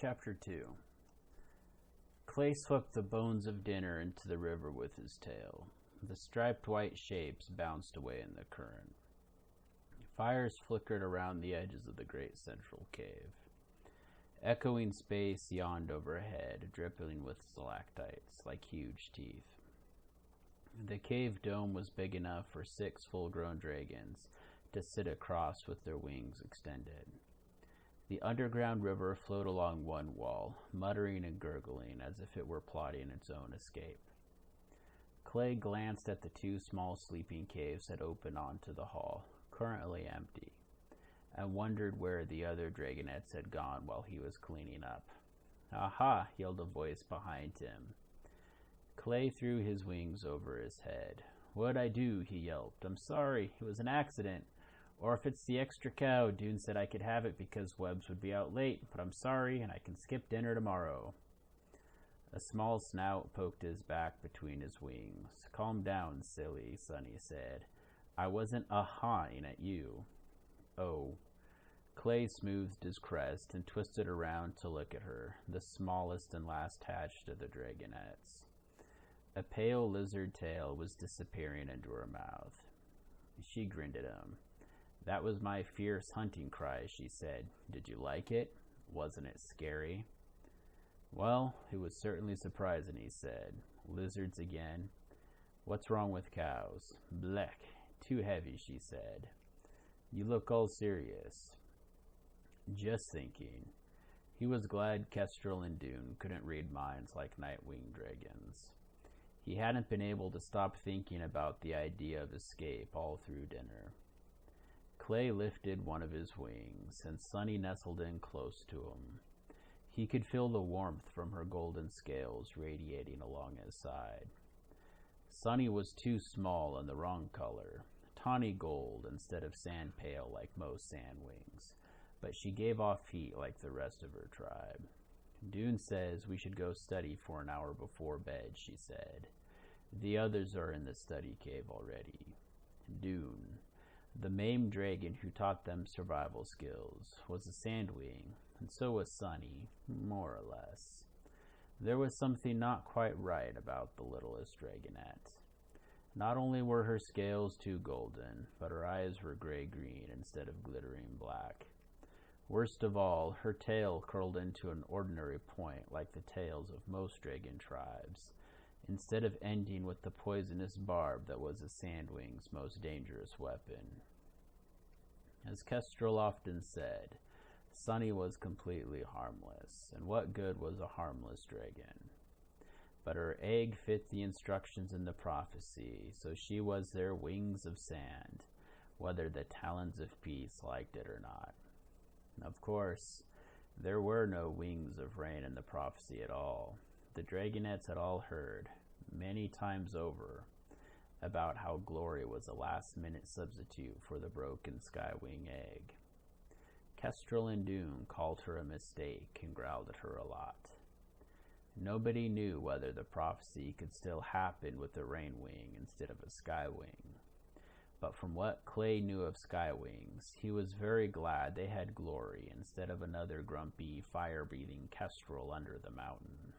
Chapter 2. Clay swept the bones of dinner into the river with his tail. The striped white shapes bounced away in the current. Fires flickered around the edges of the great central cave. Echoing space yawned overhead, dripping with stalactites like huge teeth. The cave dome was big enough for 6 full-grown dragons to sit across with their wings extended. The underground river flowed along one wall, muttering and gurgling as if it were plotting its own escape. Clay glanced at the 2 small sleeping caves that opened onto the hall, currently empty, and wondered where the other dragonettes had gone while he was cleaning up. "Aha!" yelled a voice behind him. Clay threw his wings over his head. "What'd I do?" he yelped. "I'm sorry. It was an accident. Or if it's the extra cow, Dune said I could have it because Webbs would be out late, but I'm sorry and I can skip dinner tomorrow." A small snout poked his back between his wings. "Calm down, silly," Sonny said. "I wasn't ah-hahing at you." "Oh." Clay smoothed his crest and twisted around to look at her, the smallest and last hatched of the dragonettes. A pale lizard tail was disappearing into her mouth. She grinned at him. "That was my fierce hunting cry," she said. "Did you like it? Wasn't it scary?" "Well, it was certainly surprising," he said. "Lizards again? What's wrong with cows?" "Blech, too heavy," she said. "You look all serious." "Just thinking." He was glad Kestrel and Dune couldn't read minds like night-winged dragons. He hadn't been able to stop thinking about the idea of escape all through dinner. Clay lifted one of his wings, and Sonny nestled in close to him. He could feel the warmth from her golden scales radiating along his side. Sonny was too small and the wrong color, tawny gold instead of sand pale like most sandwings, but she gave off heat like the rest of her tribe. "Dune says we should go study for an hour before bed," she said. "The others are in the study cave already." Dune, the maimed dragon who taught them survival skills, was a sandwing, and so was Sonny, more or less. There was something not quite right about the littlest dragonette. Not only were her scales too golden, but her eyes were gray-green instead of glittering black. Worst of all, her tail curled into an ordinary point like the tails of most dragon tribes, instead of ending with the poisonous barb that was a sandwing's most dangerous weapon. As Kestrel often said, Sonny was completely harmless, and what good was a harmless dragon? But her egg fit the instructions in the prophecy, so she was their wings of sand, whether the talons of peace liked it or not. Of course, there were no wings of rain in the prophecy at all. The dragonettes had all heard, many times over, about how Glory was a last-minute substitute for the broken Skywing egg. Kestrel and Dune called her a mistake and growled at her a lot. Nobody knew whether the prophecy could still happen with a Rainwing instead of a Skywing. But from what Clay knew of Skywings, he was very glad they had Glory instead of another grumpy, fire-breathing Kestrel under the mountain.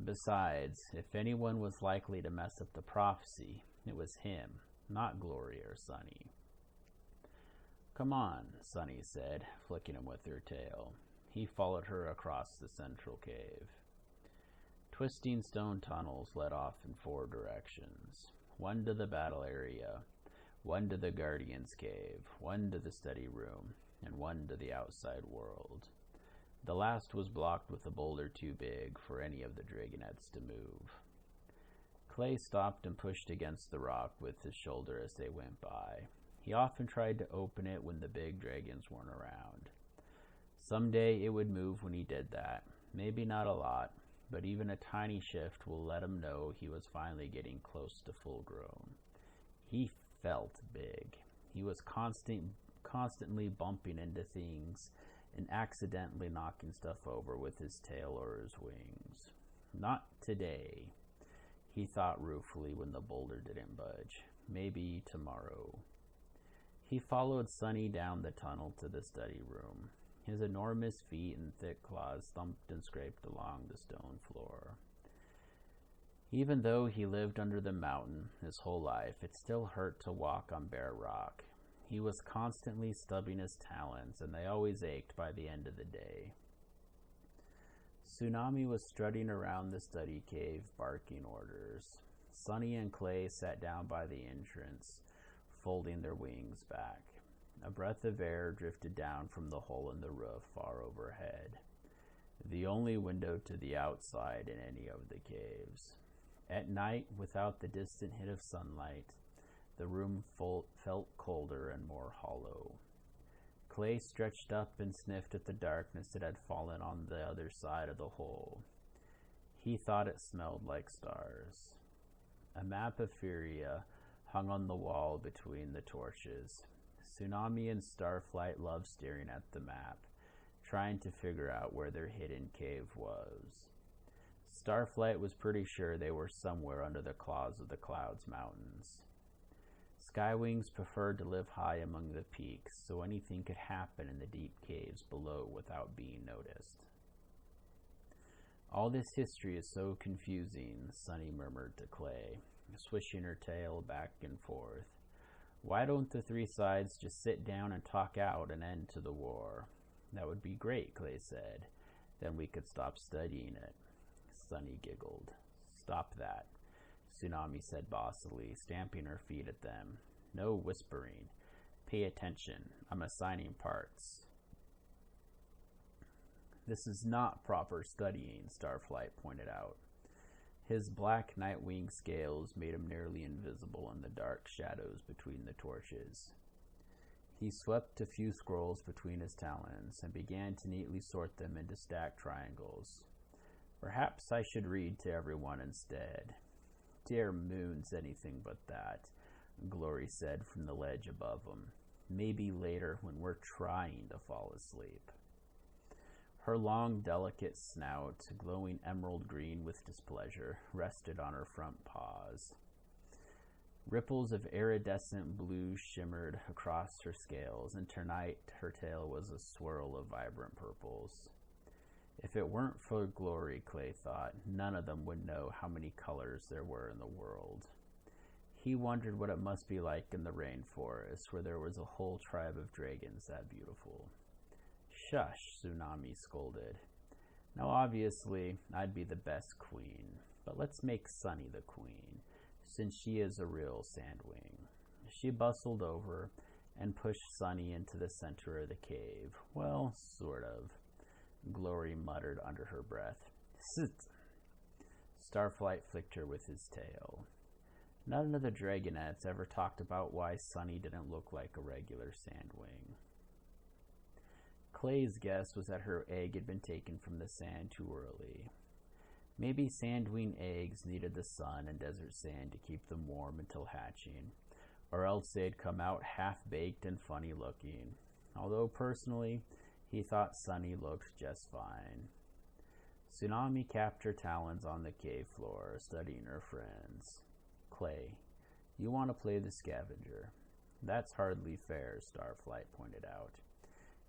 Besides, if anyone was likely to mess up the prophecy, it was him, not Glory or Sonny. "Come on," Sonny said, flicking him with her tail. He followed her across the central cave. Twisting stone tunnels led off in 4 directions. One to the battle area, one to the Guardian's cave, one to the study room, and one to the outside world. The last was blocked with a boulder too big for any of the dragonettes to move. Clay stopped and pushed against the rock with his shoulder as they went by. He often tried to open it when the big dragons weren't around. Someday it would move when he did that. Maybe not a lot, but even a tiny shift will let him know he was finally getting close to full grown. He felt big. He was constantly bumping into things and accidentally knocking stuff over with his tail or his wings. Not today, he thought ruefully when the boulder didn't budge. Maybe tomorrow. He followed Sonny down the tunnel to the study room. His enormous feet and thick claws thumped and scraped along the stone floor. Even though he lived under the mountain his whole life, it still hurt to walk on bare rock. He was constantly stubbing his talons, and they always ached by the end of the day. Tsunami was strutting around the study cave, barking orders. Sunny and Clay sat down by the entrance, folding their wings back. A breath of air drifted down from the hole in the roof far overhead, the only window to the outside in any of the caves. At night, without the distant hit of sunlight, the room felt colder and more hollow. Clay stretched up and sniffed at the darkness that had fallen on the other side of the hole. He thought it smelled like stars. A map of Furia hung on the wall between the torches. Tsunami and Starflight loved staring at the map, trying to figure out where their hidden cave was. Starflight was pretty sure they were somewhere under the claws of the Clouds Mountains. Skywings preferred to live high among the peaks, so anything could happen in the deep caves below without being noticed. All this history is so confusing, Sunny murmured to Clay, swishing her tail back and forth. Why don't the three sides just sit down and talk out an end to the war? That would be great, Clay said. Then we could stop studying it. Sunny giggled. Stop that, Tsunami said bossily, stamping her feet at them. No whispering. Pay attention. I'm assigning parts. This is not proper studying, Starflight pointed out. His black nightwing scales made him nearly invisible in the dark shadows between the torches. He swept a few scrolls between his talons and began to neatly sort them into stacked triangles. Perhaps I should read to everyone instead. Dear moon's anything but that, Glory said from the ledge above him. Maybe later when we're trying to fall asleep. Her long, delicate snout, glowing emerald green with displeasure, rested on her front paws. Ripples of iridescent blue shimmered across her scales, and tonight her tail was a swirl of vibrant purples. If it weren't for Glory, Clay thought, none of them would know how many colors there were in the world. He wondered what it must be like in the rainforest, where there was a whole tribe of dragons that beautiful. Shush, Tsunami scolded. Now obviously, I'd be the best queen, but let's make Sunny the queen, since she is a real sandwing. She bustled over and pushed Sunny into the center of the cave. Well, sort of, Glory muttered under her breath. Sit. Starflight flicked her with his tail. None of the dragonettes ever talked about why Sunny didn't look like a regular sandwing. Clay's guess was that her egg had been taken from the sand too early. Maybe sandwing eggs needed the sun and desert sand to keep them warm until hatching, or else they'd come out half-baked and funny-looking, although personally, he thought Sunny looked just fine. Tsunami capped her talons on the cave floor, studying her friends. Clay, you want to play the scavenger. That's hardly fair, Starflight pointed out.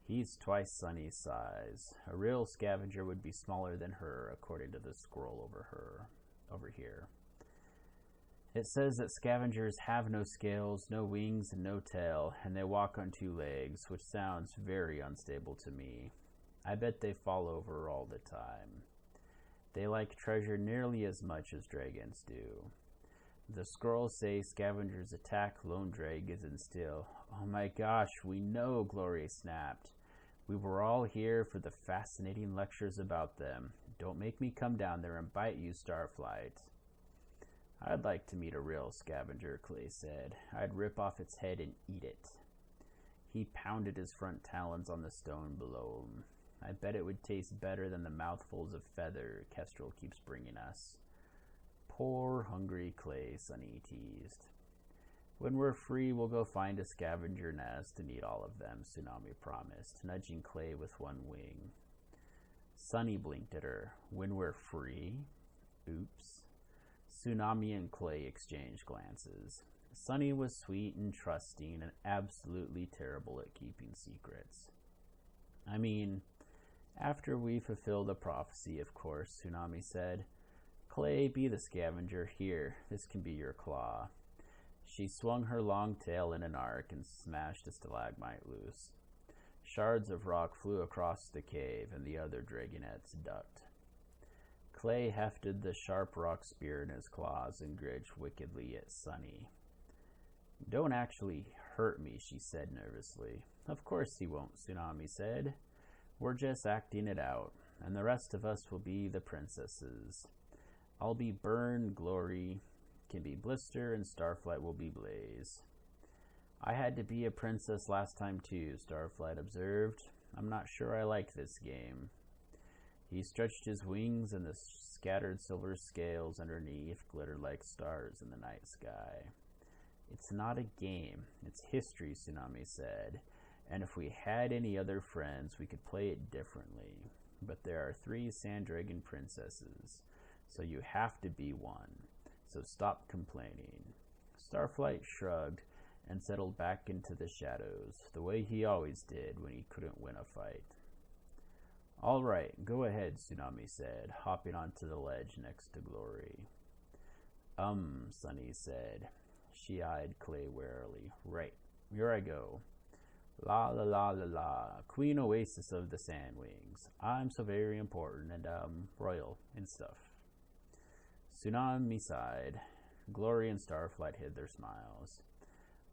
He's twice Sunny's size. A real scavenger would be smaller than her, according to the scroll over here. It says that scavengers have no scales, no wings, and no tail, and they walk on two legs, which sounds very unstable to me. I bet they fall over all the time. They like treasure nearly as much as dragons do. The scrolls say scavengers attack lone dragons and steal. Oh my gosh, we know, Glory snapped. We were all here for the fascinating lectures about them. Don't make me come down there and bite you, Starflight. I'd like to meet a real scavenger, Clay said. I'd rip off its head and eat it. He pounded his front talons on the stone below him. I bet it would taste better than the mouthfuls of feather Kestrel keeps bringing us. Poor, hungry Clay, Sunny teased. When we're free, we'll go find a scavenger nest and eat all of them, Tsunami promised, nudging Clay with one wing. Sunny blinked at her. When we're free? Oops. Tsunami and Clay exchanged glances. Sunny was sweet and trusting and absolutely terrible at keeping secrets. I mean, after we fulfill the prophecy, of course, Tsunami said. Clay, be the scavenger. Here, this can be your claw. She swung her long tail in an arc and smashed a stalagmite loose. Shards of rock flew across the cave, and the other dragonettes ducked. Clay hefted the sharp rock spear in his claws and grinned wickedly at Sunny. Don't actually hurt me, she said nervously. Of course he won't, Tsunami said. We're just acting it out, and the rest of us will be the princesses. I'll be Burn, Glory, can be Blister, and Starflight will be Blaze. I had to be a princess last time too, Starflight observed. I'm not sure I like this game. He stretched his wings, and the scattered silver scales underneath glittered like stars in the night sky. It's not a game, it's history, Tsunami said, and if we had any other friends, we could play it differently. But there are 3 Sand Dragon princesses, so you have to be one. So stop complaining. Starflight shrugged and settled back into the shadows, the way he always did when he couldn't win a fight. All right, go ahead, Tsunami said, hopping onto the ledge next to Glory. Sunny said. She eyed Clay warily. Right, here I go. La la la la la, Queen Oasis of the Sandwings. I'm so very important and, royal and stuff. Tsunami sighed. Glory and Starflight hid their smiles.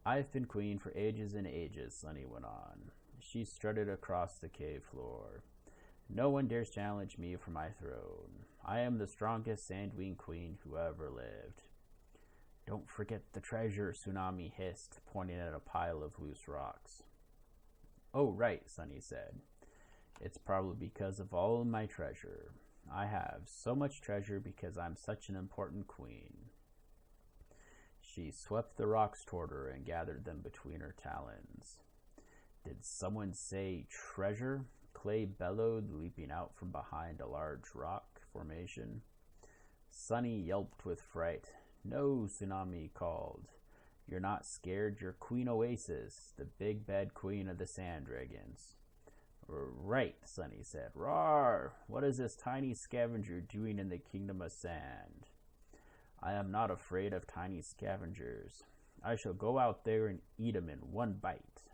I've been queen for ages and ages, Sunny went on. She strutted across the cave floor. No one dares challenge me for my throne. I am the strongest Sandwing queen who ever lived. Don't forget the treasure, Tsunami hissed, pointing at a pile of loose rocks. Oh, right, Sunny said. It's probably because of all of my treasure. I have so much treasure because I'm such an important queen. She swept the rocks toward her and gathered them between her talons. Did someone say treasure? Clay bellowed, leaping out from behind a large rock formation. Sunny yelped with fright. No, Tsunami called. You're not scared, you're Queen Oasis, the big bad queen of the Sand Dragons. Right, Sunny said. Roar! What is this tiny scavenger doing in the kingdom of sand? I am not afraid of tiny scavengers. I shall go out there and eat 'em in one bite.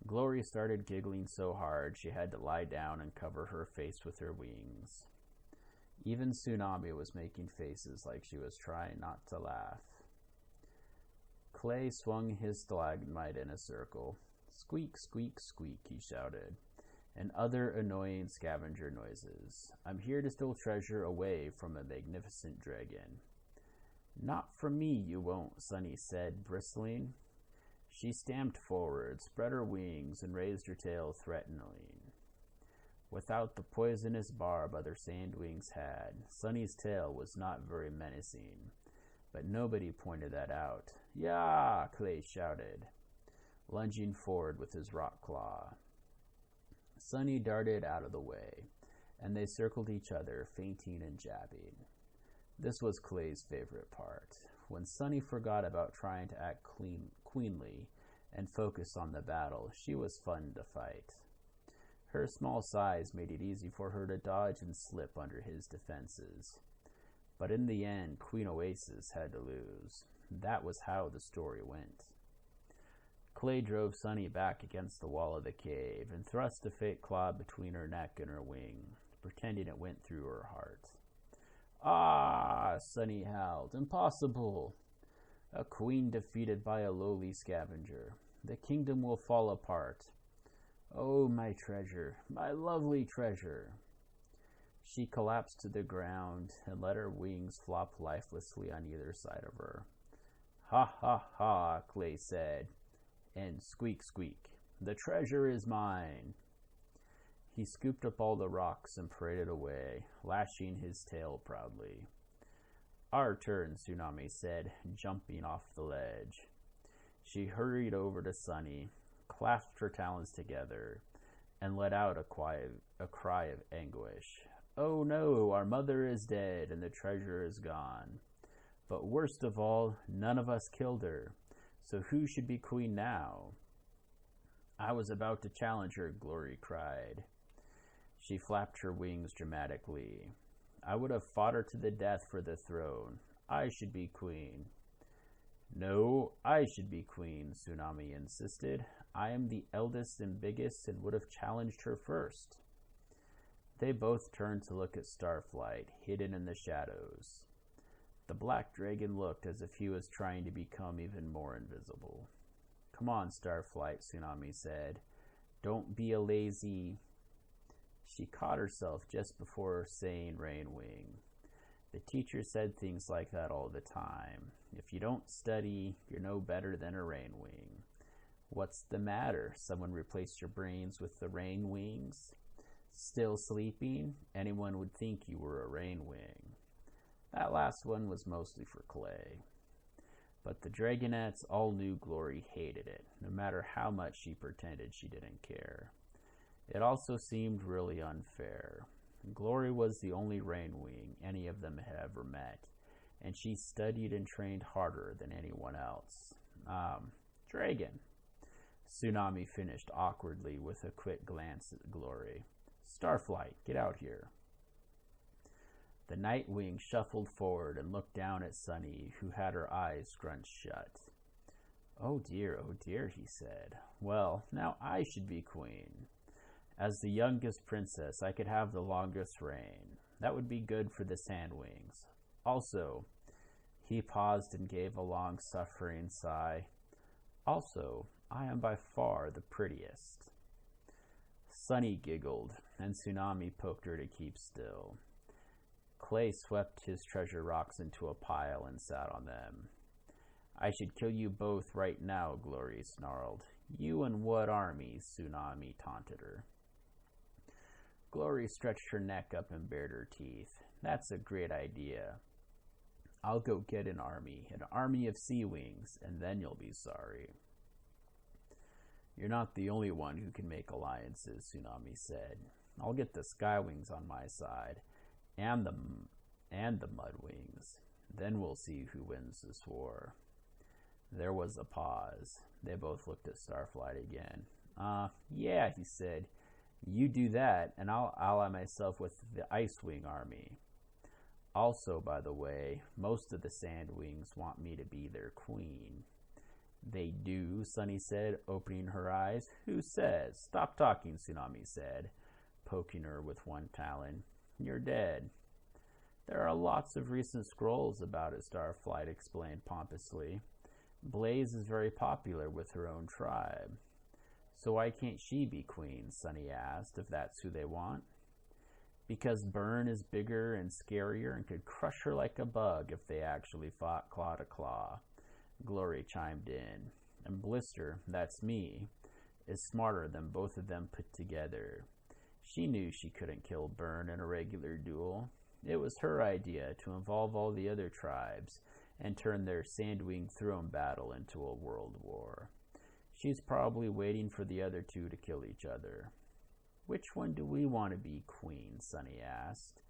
Glory started giggling so hard she had to lie down and cover her face with her wings. Even Tsunami was making faces like she was trying not to laugh. Clay swung his stalagmite in a circle. Squeak, squeak, squeak, he shouted, and other annoying scavenger noises. I'm here to steal treasure away from a magnificent dragon. Not from me, you won't, Sunny said, bristling. She stamped forward, spread her wings, and raised her tail threateningly. Without the poisonous barb other sandwings had, Sunny's tail was not very menacing, but nobody pointed that out. Yah! Clay shouted, lunging forward with his rock claw. Sunny darted out of the way, and they circled each other, feinting and jabbing. This was Clay's favorite part, when Sunny forgot about trying to act queenly and focus on the battle. She was fun to fight. Her small size made it easy for her to dodge and slip under his defenses. But in the end, Queen Oasis had to lose. That was how the story went. Clay drove Sunny back against the wall of the cave and thrust a fake claw between her neck and her wing, pretending it went through her heart. Ah! Sunny howled. Impossible! A queen defeated by a lowly scavenger. The kingdom will fall apart. Oh, my treasure, my lovely treasure. She collapsed to the ground and let her wings flop lifelessly on either side of her. Ha ha ha, Clay said, and squeak squeak, the treasure is mine. He scooped up all the rocks and paraded away, lashing his tail proudly. Our turn, Tsunami said, jumping off the ledge. She hurried over to Sunny, clasped her talons together, and let out a cry of anguish. Oh no, our mother is dead and the treasure is gone. But worst of all, none of us killed her. So who should be queen now? I was about to challenge her, Glory cried. She flapped her wings dramatically. I would have fought her to the death for the throne. I should be queen. No, I should be queen, Tsunami insisted. I am the eldest and biggest and would have challenged her first. They both turned to look at Starflight, hidden in the shadows. The black dragon looked as if he was trying to become even more invisible. Come on, Starflight, Tsunami said. Don't be a lazy... She caught herself just before saying Rainwing. The teacher said things like that all the time. If you don't study, you're no better than a Rainwing. What's the matter? Someone replaced your brains with the Rainwings? Still sleeping? Anyone would think you were a Rainwing. That last one was mostly for Clay. But the Dragonettes all knew Glory hated it, no matter how much she pretended she didn't care. It also seemed really unfair. Glory was the only Rainwing any of them had ever met, and she studied and trained harder than anyone else. Dragon. Tsunami finished awkwardly with a quick glance at Glory. Starflight, get out here. The Nightwing shuffled forward and looked down at Sunny, who had her eyes scrunched shut. Oh dear, he said. Well, now I should be queen. As the youngest princess, I could have the longest reign. That would be good for the Sandwings. Also, he paused and gave a long, suffering sigh. Also, I am by far the prettiest. Sunny giggled, and Tsunami poked her to keep still. Clay swept his treasure rocks into a pile and sat on them. I should kill you both right now, Glory snarled. You and what army? Tsunami taunted her. Glory stretched her neck up and bared her teeth. That's a great idea. I'll go get an army of Sea Wings, and then you'll be sorry. You're not the only one who can make alliances, Tsunami said. I'll get the Skywings on my side, and the Mudwings. Then we'll see who wins this war. There was a pause. They both looked at Starflight again. Yeah, he said. You do that, and I'll ally myself with the Icewing army. Also, by the way, most of the Sandwings want me to be their queen. They do, Sunny said, opening her eyes. Who says? Stop talking, Tsunami said, poking her with one talon. You're dead. There are lots of recent scrolls about it, Starflight explained pompously. Blaze is very popular with her own tribe. So why can't she be queen? Sunny asked, if that's who they want. Because Burn is bigger and scarier and could crush her like a bug if they actually fought claw to claw. Glory chimed in. And Blister, that's me, is smarter than both of them put together. She knew she couldn't kill Burn in a regular duel. It was her idea to involve all the other tribes and turn their Sandwing throne battle into a world war. She's probably waiting for the other two to kill each other. Which one do we want to be queen? Sunny asked.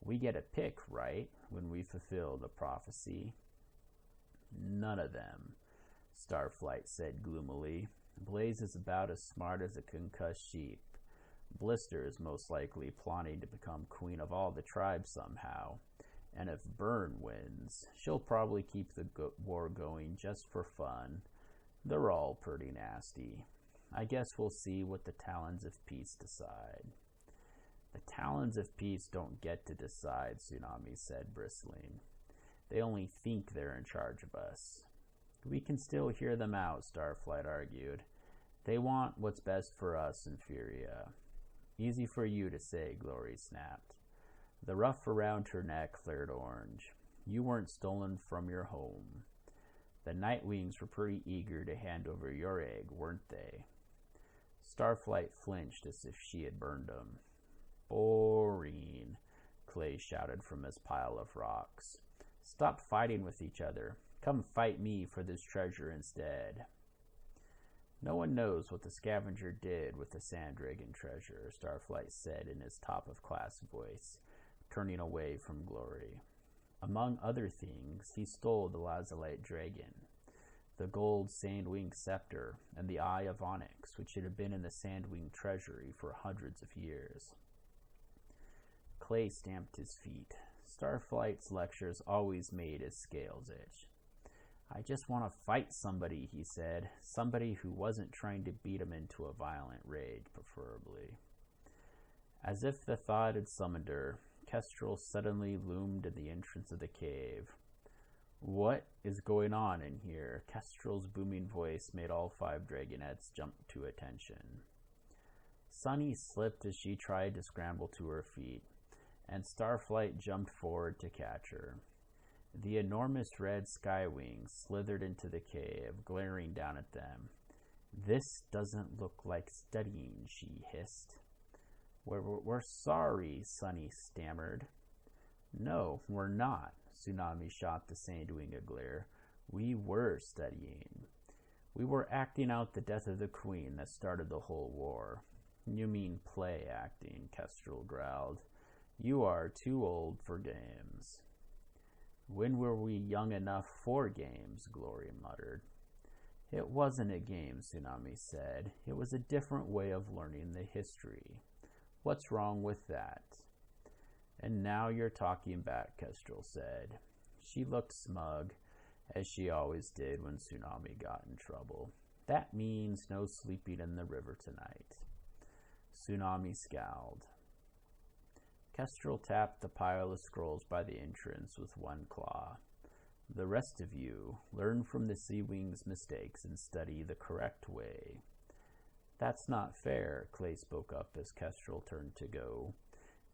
We get a pick, right, when we fulfill the prophecy? None of them, Starflight said gloomily. Blaze is about as smart as a concussed sheep. Blister is most likely plotting to become queen of all the tribes somehow. And if Burn wins, she'll probably keep the war going just for fun. They're all pretty nasty. I guess we'll see what the Talons of Peace decide. The Talons of Peace don't get to decide, Tsunami said, bristling. They only think they're in charge of us. We can still hear them out, Starflight argued. They want what's best for us in Furia. Easy for you to say, Glory snapped. The ruff around her neck flared orange. You weren't stolen from your home. The Nightwings were pretty eager to hand over your egg, weren't they? Starflight flinched as if she had burned him. Boring, Clay shouted from his pile of rocks. Stop fighting with each other. Come fight me for this treasure instead. No one knows what the scavenger did with the Sand Dragon treasure, Starflight said in his top-of-class voice, turning away from Glory. Among other things, he stole the Lazulite dragon. the gold Sandwing scepter, and the Eye of Onyx, which had been in the Sandwing treasury for hundreds of years. Clay stamped his feet. Starflight's lectures always made his scales itch. I just want to fight somebody, he said. Somebody who wasn't trying to beat him into a violent rage, preferably. As if the thought had summoned her, Kestrel suddenly loomed in the entrance of the cave. What is going on in here? Kestrel's booming voice made all 5 dragonettes jump to attention. Sunny slipped as she tried to scramble to her feet, and Starflight jumped forward to catch her. The enormous red skywings slithered into the cave, glaring down at them. This doesn't look like studying, she hissed. We're sorry, Sunny stammered. No, we're not, Tsunami shot the Sandwing a glare. We were studying. We were acting out the death of the queen that started the whole war. You mean play acting, Kestrel growled. You are too old for games. When were we young enough for games? Glory muttered. It wasn't a game, Tsunami said. It was a different way of learning the history. What's wrong with that? And now you're talking back, Kestrel said. She looked smug, as she always did when Tsunami got in trouble. That means no sleeping in the river tonight. Tsunami scowled. Kestrel tapped the pile of scrolls by the entrance with one claw. The rest of you, learn from the Seawing's mistakes and study the correct way. That's not fair, Clay spoke up as Kestrel turned to go.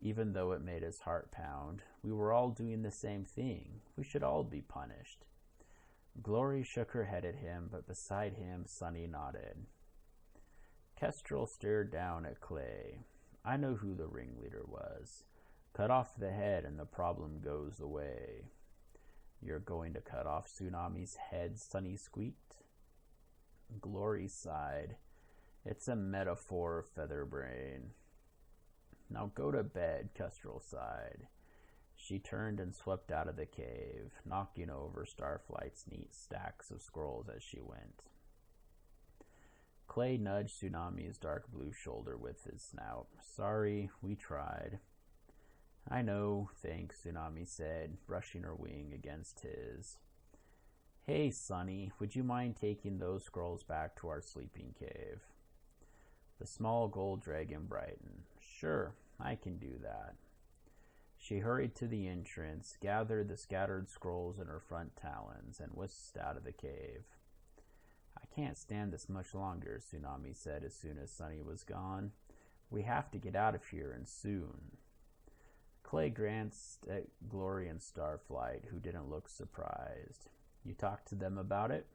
Even though it made his heart pound, we were all doing the same thing. We should all be punished. Glory shook her head at him, but beside him, Sunny nodded. Kestrel stared down at Clay. I know who the ringleader was. Cut off the head and the problem goes away. You're going to cut off Tsunami's head, Sunny squeaked. Glory sighed. It's a metaphor, Featherbrain. Now go to bed, Kestrel sighed. She turned and swept out of the cave, knocking over Starflight's neat stacks of scrolls as she went. Clay nudged Tsunami's dark blue shoulder with his snout. Sorry, we tried. I know, thanks, Tsunami said, brushing her wing against his. Hey, Sunny, would you mind taking those scrolls back to our sleeping cave? The small gold dragon brightened. Sure, I can do that. She hurried to the entrance, gathered the scattered scrolls in her front talons, and whisked out of the cave. I can't stand this much longer, Tsunami said as soon as Sunny was gone. We have to get out of here, and soon. Clay glanced at Glory and Starflight, who didn't look surprised. You talked to them about it?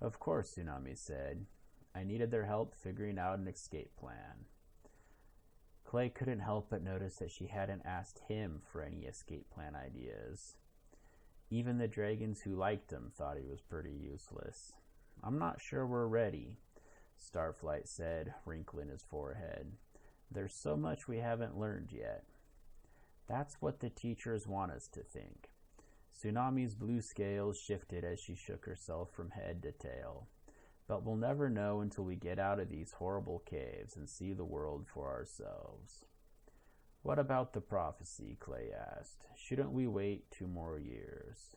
Of course, Tsunami said. I needed their help figuring out an escape plan. Clay couldn't help but notice that she hadn't asked him for any escape plan ideas. Even the dragons who liked him thought he was pretty useless. I'm not sure we're ready, Starflight said, wrinkling his forehead. There's so much we haven't learned yet. That's what the teachers want us to think. Tsunami's blue scales shifted as she shook herself from head to tail. But we'll never know until we get out of these horrible caves and see the world for ourselves. What about the prophecy? Clay asked. Shouldn't we wait 2 more years?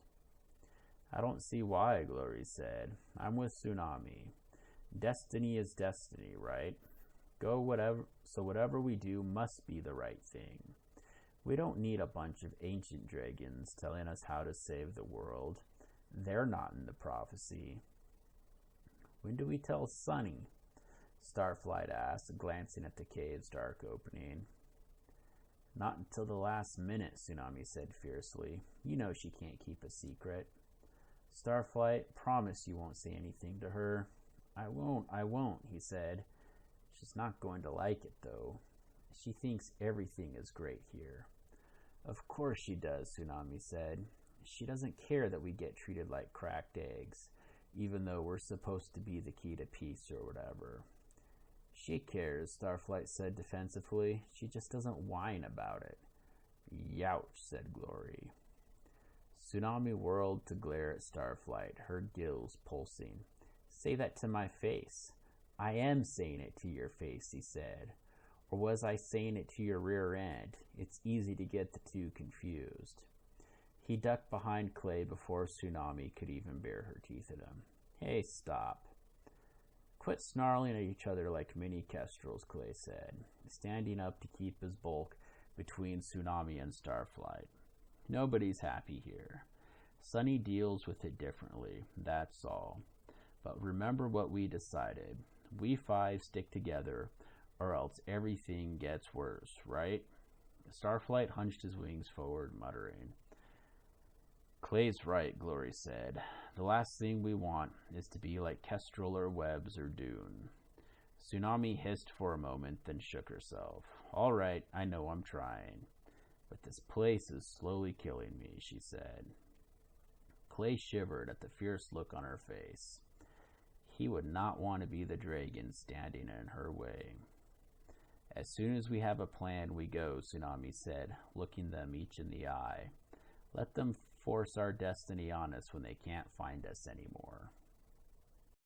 I don't see why, Glory said. I'm with Tsunami. Destiny is destiny, right? So whatever we do must be the right thing. We don't need a bunch of ancient dragons telling us how to save the world. They're not in the prophecy. When do we tell Sunny? Starflight asked, glancing at the cave's dark opening. Not until the last minute, Tsunami said fiercely. You know she can't keep a secret. Starflight, promise you won't say anything to her. I won't, he said. She's not going to like it, though. She thinks everything is great here. Of course she does, Tsunami said. She doesn't care that we get treated like cracked eggs, even though we're supposed to be the key to peace or whatever. She cares, Starflight said defensively. She just doesn't whine about it. Youch, said Glory. Tsunami whirled to glare at Starflight, her gills pulsing. Say that to my face. I am saying it to your face, he said. Or was I saying it to your rear end? It's easy to get the two confused. He ducked behind Clay before Tsunami could even bare her teeth at him. Hey, stop. Quit snarling at each other like mini kestrels, Clay said, standing up to keep his bulk between Tsunami and Starflight. Nobody's happy here. Sunny deals with it differently, that's all. But remember what we decided. We five stick together, or else everything gets worse, right? Starflight hunched his wings forward, muttering. Clay's right, Glory said. The last thing we want is to be like Kestrel or Webbs or Dune. Tsunami hissed for a moment, then shook herself. All right, I know I'm trying. But this place is slowly killing me, she said. Clay shivered at the fierce look on her face. He would not want to be the dragon standing in her way. As soon as we have a plan, we go, Tsunami said, looking them each in the eye. Let them force our destiny on us when they can't find us anymore.